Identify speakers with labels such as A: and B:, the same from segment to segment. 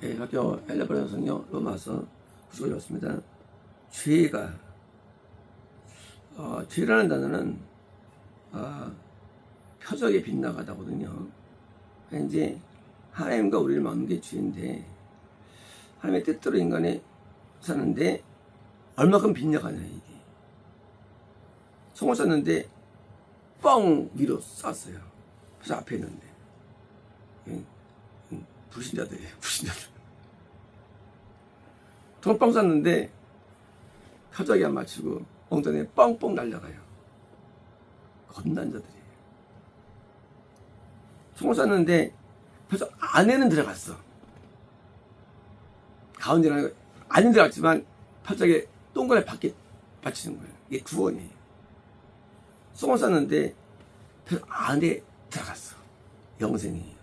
A: 예, 학교 엘레브라서는요, 로마서 9장이었습니다. 죄가, 죄라는 단어는, 표적에 빗나가다거든요. 이제, 하나님과 우리를 막는 게 죄인데, 하나님의 뜻대로 인간이 사는데, 얼마큼 빗나가냐, 이게. 송을 쐈는데, 뻥! 위로 쐈어요. 그래서 앞에 있는데. 불신자들이에요, 불신자들. 돈뻥 쐈는데 표적이 안 맞추고 엉덩이에 뻥뻥 날려가요. 겁난 자들이에요. 총을 쐈는데 표적 안에는 들어갔어. 가운데는 아니고 안에 들어갔지만 표적에 동그랗게 밖에 받치는 거예요. 이게 구원이에요. 총을 쐈는데 표적 안에 들어갔어. 영생이에요.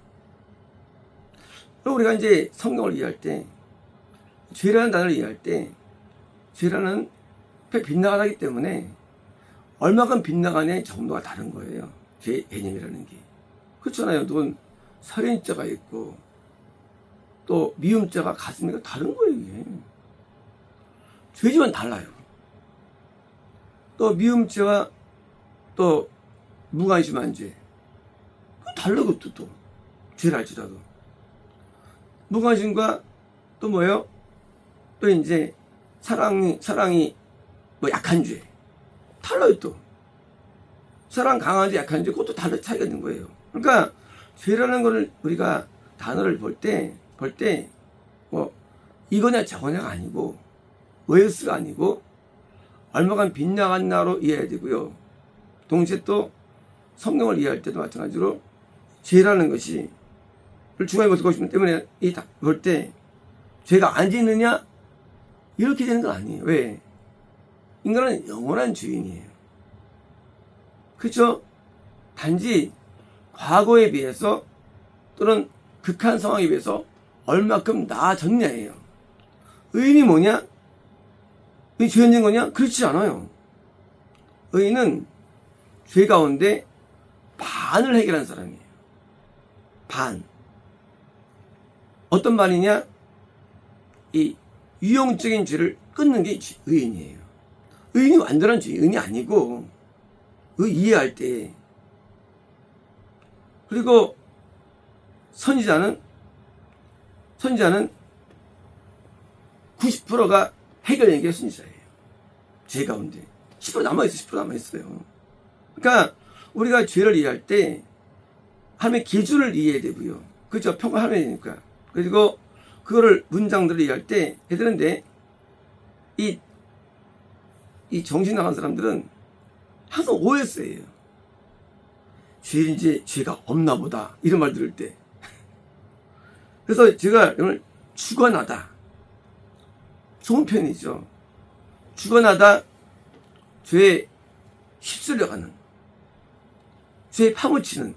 A: 우리가 이제 성경을 이해할 때, 죄라는 단어를 이해할 때, 죄라는 빗나가기 때문에 얼마큼 빗나가냐의 정도가 다른 거예요. 죄 개념이라는 게. 그렇잖아요. 누군 살인죄가 있고, 또 미움죄가 가슴이가 다른 거예요, 이게. 죄지만 달라요. 또 미움죄와 또 무관심한 죄. 다르고 또 죄를 알지라도. 무관심과 또 뭐예요? 또 이제 사랑이 뭐 약한 죄. 달라요 또. 사랑 강한 죄, 약한 죄, 그것도 다른 차이가 있는 거예요. 그러니까 죄라는 거를 우리가 단어를 볼 때 뭐 이거냐 저거냐가 아니고 OS가 아니고 얼마간 빗나갔나로 이해해야 되고요. 동시에 또 성경을 이해할 때도 마찬가지로 죄라는 것이 중요한 것을 보시기 때문에 볼 때 죄가 안 짓느냐 이렇게 되는 건 아니에요. 왜? 인간은 영원한 주인이에요. 그렇죠? 단지 과거에 비해서 또는 극한 상황에 비해서 얼마큼 나아졌냐예요. 의인이 뭐냐? 이 죄 짓는 거냐? 그렇지 않아요. 의인은 죄 가운데 반을 해결한 사람이에요. 반. 어떤 반이냐? 이 유형적인 죄를 끊는 게 의인이에요. 의인이 완전한 죄인이 아니고 이해할 때. 그리고 선지자는 90%가 해결된 게 선지자예요. 죄 가운데 10% 남아있어요. 10% 남아있어요. 그러니까 우리가 죄를 이해할 때 하나님의 기준을 이해해야 되고요. 그죠? 평가 하나님이니까. 그리고 그거를 문장들을 이해할 때 해야 되는데 이 정신 나간 사람들은 항상 OS예요. 죄인지 죄가 없나 보다 이런 말 들을 때. 그래서 제가 오늘 주관하다. 좋은 표현이죠. 주관하다. 죄에 휩쓸려가는. 죄에 파묻히는.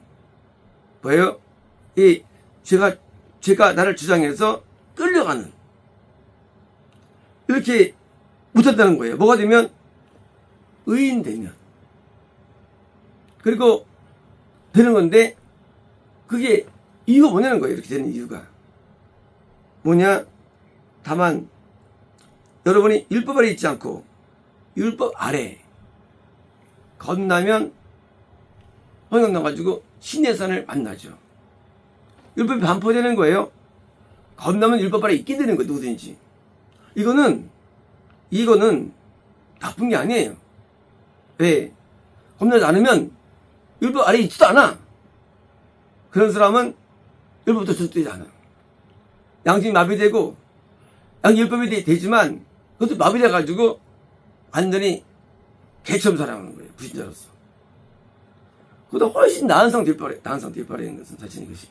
A: 뭐예요? 이 죄가 나를 주장해서 끌려가는. 이렇게 못한다는 거예요. 뭐가 되면? 의인 되면. 그리고 되는 건데, 그게 이유가 뭐냐는 거예요. 이렇게 되는 이유가. 뭐냐? 다만, 여러분이 율법 아래 있지 않고, 율법 아래 건너면, 허용 나가지고 신의 산을 만나죠. 율법이 반포되는 거예요. 건너면 율법 아래 있게 되는 거예요. 누구든지. 이거는 나쁜 게 아니에요. 왜? 겁나지 않으면 율법 아래 있지도 않아. 그런 사람은 율법도 적되지 않아. 양심이 마비되고 율법이 되지만 그것도 마비돼가지고 완전히 개처럼 살아가는 거예요. 불신자로서. 그보다 훨씬 나은 상태 율법아래 있는 것은 사실은 이것이.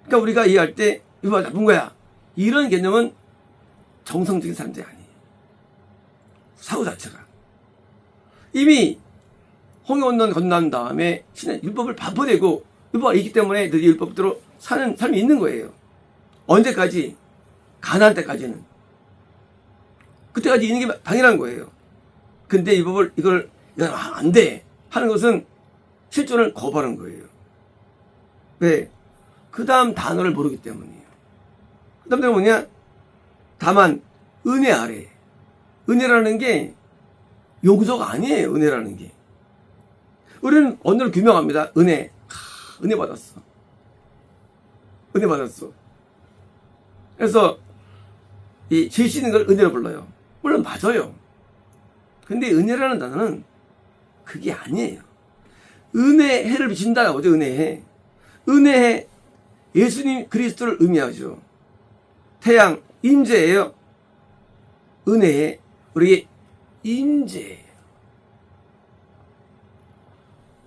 A: 그러니까 우리가 이해할 때 율법이 나쁜 거야. 이런 개념은 정성적인 사람들이 아니에요. 사고 자체가. 이미 홍해원론 건넌 다음에 신의 율법을 반포되고 율법이 있기 때문에 그 율법대로 사는 삶이 있는 거예요. 언제까지? 가나안 때까지는. 그때까지 있는 게 당연한 거예요. 근데 이건 안 돼 하는 것은 실존을 거부하는 거예요. 왜? 그 다음 단어를 모르기 때문이에요. 그 다음에 뭐냐? 다만 은혜 아래. 은혜라는 게 용서가 아니에요. 은혜라는 게. 우리는 언어를 규명합니다. 은혜. 은혜 받았어. 은혜 받았어. 그래서 이 죄 씻는 걸 은혜로 불러요. 물론 맞아요. 근데 은혜라는 단어는 그게 아니에요. 은혜의 해를 비친다라고 하죠. 은혜의. 은혜의 예수님 그리스도를 의미하죠. 태양 임재예요. 은혜의 우리에게 임재예요.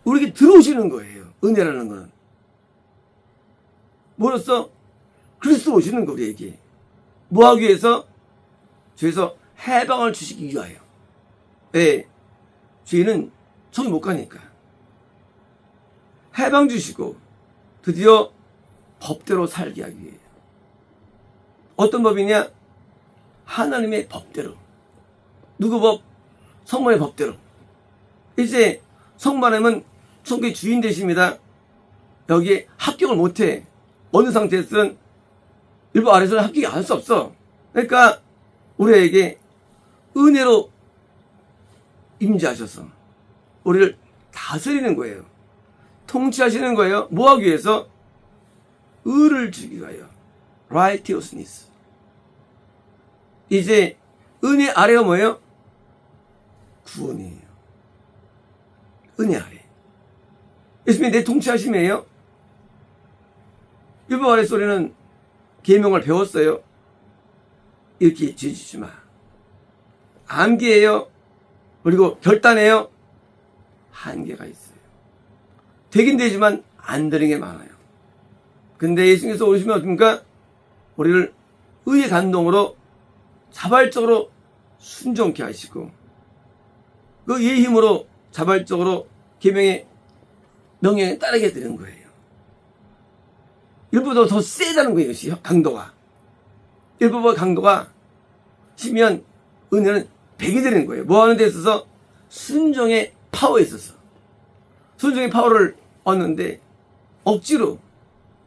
A: 우리에게 들어오시는 거예요. 은혜라는 거는. 뭐로써? 그리스도 오시는 거 우리에게. 뭐하기 위해서? 죄에서 해방을 주시기 위하여. 왜? 죄는 저기 못 가니까. 해방 주시고 드디어 법대로 살게 하기 위해요. 어떤 법이냐? 하나님의 법대로. 누구 법? 성만의 법대로. 이제 성만하면 천국의 주인 되십니다. 여기에 합격을 못해. 어느 상태에서는 율법 아래서는 합격이 안 할 수 없어. 그러니까 우리에게 은혜로 임재하셔서 우리를 다스리는 거예요. 통치하시는 거예요. 뭐 하기 위해서? 의를 주기 위하여. righteousness. 이제 은혜 아래가 뭐예요? 구원이에요. 은혜 아래. 예수님이 내 통치하심이에요. 율법 아래 소리는 계명을 배웠어요. 이렇게 지지지 마. 암기해요. 그리고 결단해요. 한계가 있어요. 되긴 되지만 안 되는 게 많아요. 근데 예수님께서 오시면 어떻습니까? 우리를 의의 감동으로 자발적으로 순종케 하시고 그 의의 힘으로 자발적으로 계명의 명령에 따르게 되는 거예요. 율법보다 더 세다는 거예요. 강도가. 율법의 강도가 치면 은혜는 100이 되는 거예요. 뭐 하는 데 있어서? 순종의 파워에 있어서. 순종의 파워를 얻는데 억지로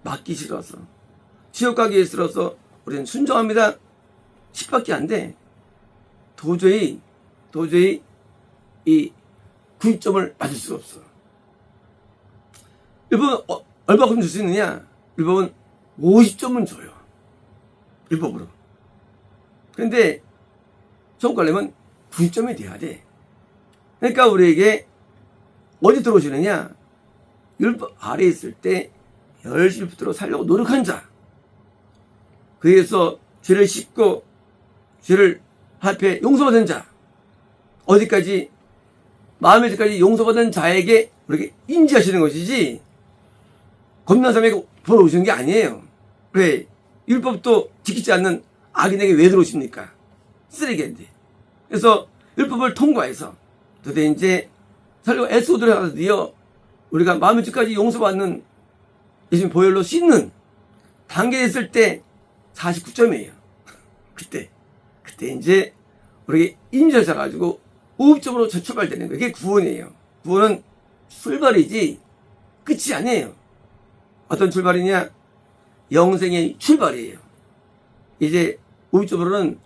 A: 맞기 싫어서 지옥 가기 싫어서 우리는 순종합니다. 10밖에 안 돼. 도저히 이 90점을 맞을 수가 없어. 율법은 얼마큼 줄 수 있느냐? 율법은 50점은 줘요. 율법으로. 그런데 천국 가려면 90점이 돼야 돼. 그러니까 우리에게 어디 들어오시느냐? 율법 아래에 있을 때 열심히 붙들어 살려고 노력한 자. 그래서 죄를 씻고 죄를 앞에 용서받은 자. 어디까지? 마음의 죄까지 용서받은 자에게 우리에게 인지하시는 것이지 겁난 사람에게 보러오시는 게 아니에요. 왜? 율법도 지키지 않는 악인에게 왜 들어오십니까? 쓰레기인데. 그래서 율법을 통과해서 도대체 이제 살려고 애쓰고 들어가서 드디어 우리가 마음의 죄까지 용서받는 예수님 보혈로 씻는 단계에 있을 때 49점이에요. 그때 이제 우리에게 인지하셔가지고 50점으로 출발되는 거예요. 그게 구원이에요. 구원은 출발이지 끝이 아니에요. 어떤 출발이냐? 영생의 출발이에요. 이제 50점으로는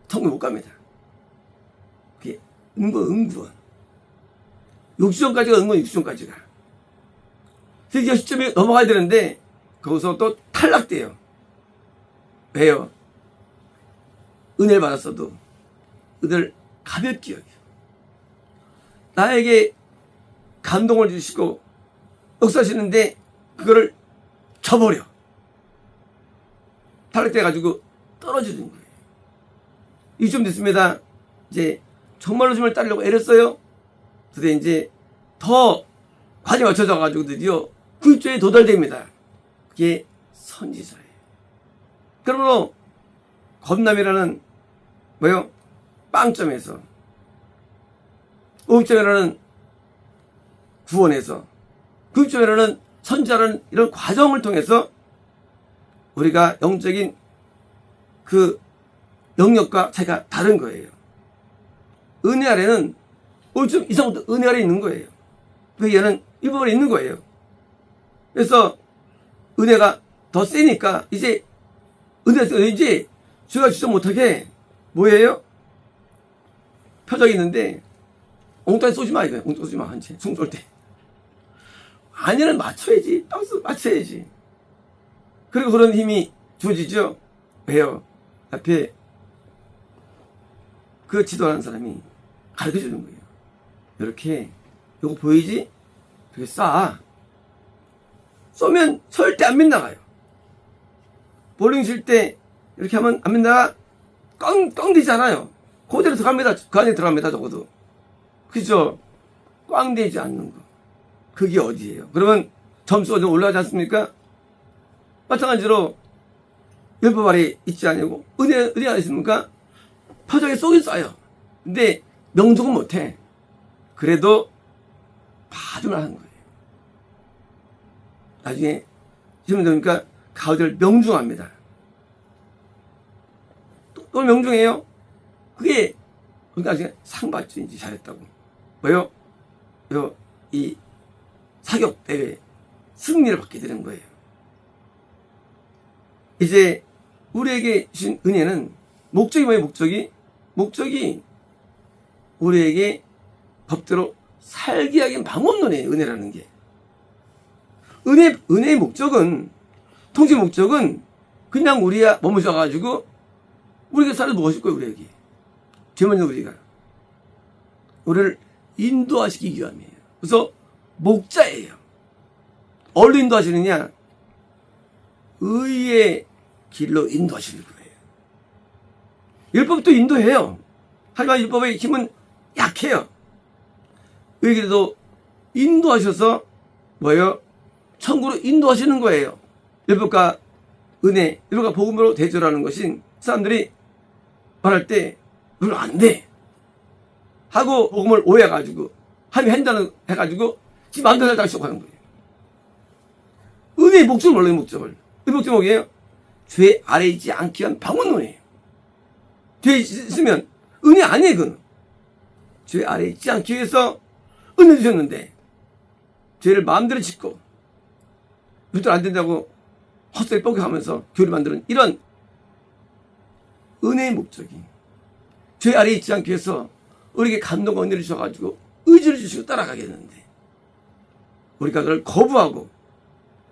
A: 천국 못 갑니다. 그게 은구원. 60점까지가 은구원 60점까지가. 드디어 10점이 넘어가야 되는데 거기서 또 탈락돼요. 왜요? 은혜를 받았어도 은혜를 가볍게 여겨. 나에게 감동을 주시고 역사하시는데 그거를 쳐버려. 탈락돼가지고 떨어지는 거예요. 2점 됐습니다. 이제 정말로 주님을 따르려고 애를 써요. 그래서 이제 더 관이 맞춰져가지고 드디어 90점에 도달됩니다. 그게 선지자예요. 그러므로 겁남이라는 뭐요? 빵점에서 50점이라는 구원에서 90점이라는 선지자라는 이런 과정을 통해서 우리가 영적인 그 영역과 차이가 다른 거예요. 은혜 아래는 50점 이상부터 은혜 아래에 있는 거예요. 그 얘는 율법 아래에 있는 거예요. 그래서 은혜가 더 세니까 이제 은혜인지 죄가 주장 못하게 뭐예요? 표적이 있는데 엉뚱하게 쏘지 마. 이거 엉뚱하게 쏘지 마. 한채 총 쏠 때 안에는 맞춰야지. 박스 맞춰야지. 그리고 그런 힘이 주어지죠. 왜요? 앞에 그 지도하는 사람이 가르쳐 주는 거예요. 이렇게 이거 보이지? 이렇게 쏴. 쏘면 절대 안 빗나가요. 볼링 칠 때 이렇게 하면 안 빗나가? 꽝 되잖아요. 그대로 들어갑니다. 그 안에 들어갑니다. 적어도. 그죠? 꽝 되지 않는 거. 그게 어디예요? 그러면 점수가 좀 올라가지 않습니까? 마찬가지로 율법 아래 있지 않냐고 은혜 안 있습니까? 표적에 쏘긴 쏴요. 근데 명중은 못해. 그래도 봐주만 하는 거예요. 나중에 시험 되니까 가우디를 명중합니다. 또 명중해요. 그게 그러니까 나중에 상 받죠. 이제 잘했다고. 왜요? 이 사격 대회 승리를 받게 되는 거예요. 이제 우리에게 주신 은혜는 목적이 뭐예요? 목적이 우리에게 법대로 살게 하기 방법론이에요. 은혜라는 게. 은혜의 목적은, 통치 목적은 그냥 우리가 머무셔가지고 우리가 살아도 무엇일 거예요? 우리에게 죄 많은 우리를 인도하시기 위함이에요. 그래서 목자예요. 어디로 인도하시느냐? 의의 길로 인도하시는 거예요. 율법도 인도해요. 하지만 율법의 힘은 약해요. 의의 길도 인도하셔서 뭐예요? 천국으로 인도하시는 거예요. 율법과 은혜, 율법과 복음으로 대조라는 것인 사람들이 말할 때 그건 안 돼 하고 복음을 오해해가지고 하나님이 한다는 해가지고 지금 마음대로 살다가 시작하는 거예요. 은혜의 목적을 몰라요. 목적을. 이 목적이 뭐예요? 죄 아래 있지 않기 위한 방법론이에요. 죄 있으면 은혜 아니에요. 그건 죄 아래 있지 않기 위해서 은혜 주셨는데 죄를 마음대로 짓고 율대로 안 된다고 헛소리 뻥하면서 교회를 만드는 이런 은혜의 목적이 죄 아래 있지 않기 위해서 우리에게 감동과 은혜를 주셔가지고 의지를 주시고 따라가겠는데 우리가 그걸 거부하고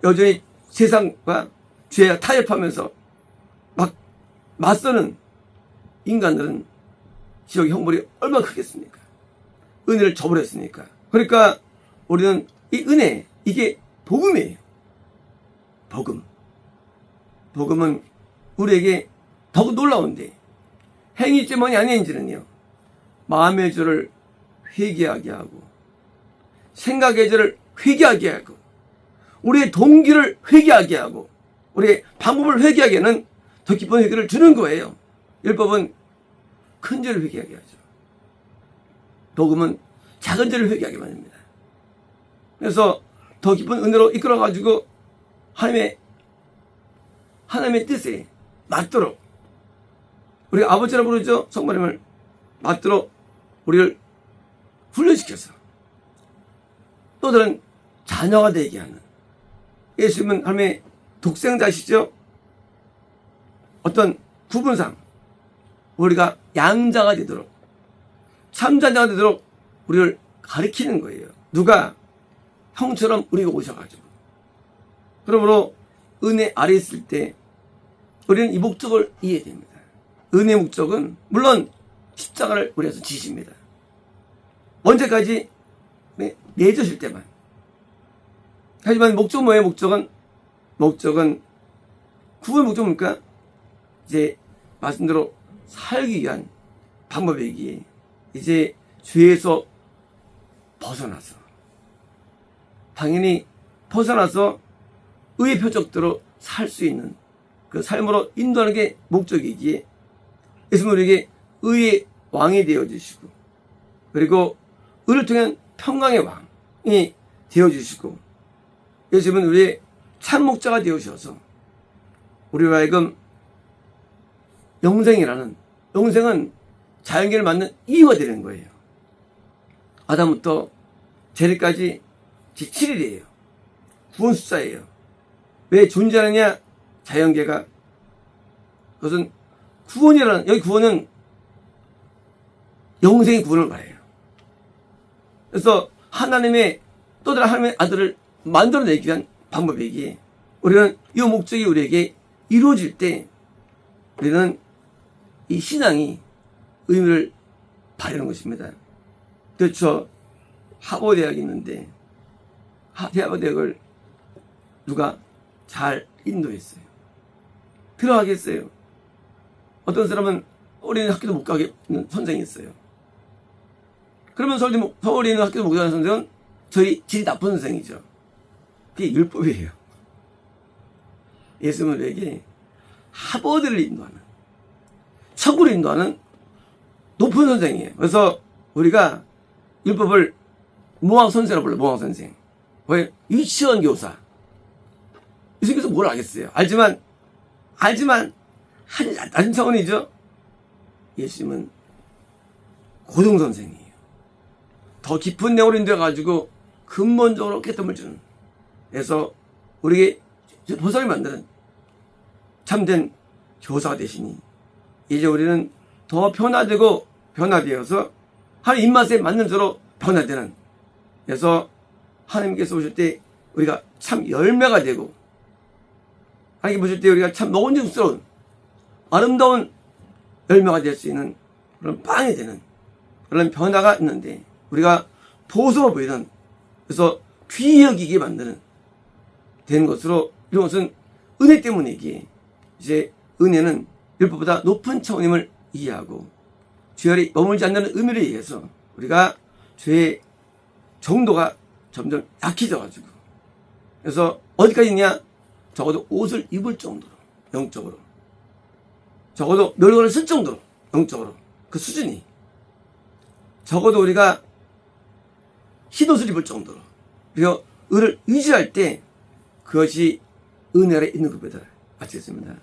A: 여전히 세상과 죄와 타협하면서 막 맞서는 인간들은 지옥의 형벌이 얼마나 크겠습니까? 은혜를 저버렸으니까. 그러니까 우리는 이 은혜, 이게 복음이에요. 복음은 우리에게 더욱 놀라운데 행위 때문이 아닌지는요. 마음의 죄를 회개하게 하고 생각의 죄를 회개하게 하고 우리의 동기를 회개하게 하고 우리의 방법을 회개하게 하는 더 깊은 회개를 주는 거예요. 율법은 큰 죄를 회개하게 하죠. 복음은 작은 죄를 회개하게 만듭니다. 그래서 더 깊은 은혜로 이끌어가지고 하나님의 뜻에 맞도록 우리가 아버지라고 부르죠. 성모님을 맞도록 우리를 훈련시켜서 또 다른 자녀가 되게 하는 예수님은 하나님의 독생자시죠. 어떤 구분상 우리가 양자가 되도록 참자자가 되도록 우리를 가르치는 거예요. 누가? 형처럼 우리가 오셔가지고. 그러므로 은혜 아래 있을 때 우리는 이 목적을 이해됩니다. 은혜의 목적은 물론 십자가를 우리에서 지십니다. 언제까지? 내주실 때만. 하지만 목적은 뭐예요? 목적은 구원의 목적은 뭡니까? 이제 말씀대로 살기 위한 방법이기에 이제 죄에서 벗어나서 당연히 벗어나서 의의 표적대로 살 수 있는 그 삶으로 인도하는 게 목적이기에 예수님은 우리에게 의의 왕이 되어주시고 그리고 의를 통한 평강의 왕이 되어주시고 예수님은 우리의 참 목자가 되어주셔서 우리로 하여금 영생은 자연계를 맞는 이유가 되는 거예요. 아담부터 제리까지 7일이에요. 구원 숫자예요. 왜 존재하느냐? 자연계가 그것은 구원이라는, 여기 구원은 영생의 구원을 말해요. 그래서 하나님의, 또 다른 하나님의 아들을 만들어내기 위한 방법이기에 우리는 이 목적이 우리에게 이루어질 때 우리는 이 신앙이 의미를 발휘하는 것입니다. 그렇죠. 하버대학이 있는데 하버대학을 누가 잘 인도했어요. 들어가겠어요. 어떤 사람은 서울에 있는 학교도 못 가게 있는 선생이 있어요. 그러면 서울에 있는 학교도 못 가는 선생은 저희 질이 나쁜 선생이죠. 그게 율법이에요. 예수님은 우리에게 하버드를 인도하는, 천국을 인도하는 높은 선생이에요. 그래서 우리가 율법을 모황선생이라고 불러요. 모황선생. 왜? 유치원 교사. 유치원 교사 뭘 알겠어요. 알지만 아주 낮은 차원이죠. 예수님은 고등선생이에요. 더 깊은 내용으로 인도해가지고 근본적으로 깨닫음을 주는, 그래서 우리에게 보살을 만드는 참된 교사가 되시니 이제 우리는 더 변화되어서 하나님 입맛에 맞는 대로 변화되는, 그래서 하나님께서 오실 때 우리가 참 열매가 되고, 하나님께 보실 때 우리가 참 먹음직스러운 아름다운 열매가 될 수 있는 그런 빵이 되는 그런 변화가 있는데, 우리가 보수로 보이는, 그래서 귀히 여기게 만드는 되는 것으로, 이런 것은 은혜 때문이기에 이제 은혜는 율법보다 높은 차원임을 이해하고 죄열이 머물지 않는 의미를 이해해서 우리가 죄의 정도가 점점 약해져가지고, 그래서 어디까지 있냐? 적어도 옷을 입을 정도로, 영적으로, 적어도 멸관을 쓸 정도로, 영적으로, 그 수준이, 적어도 우리가 흰옷을 입을 정도로, 그리고 의를 의지할 때 그것이 은혜 아래 있는 것보다 아시겠습니다.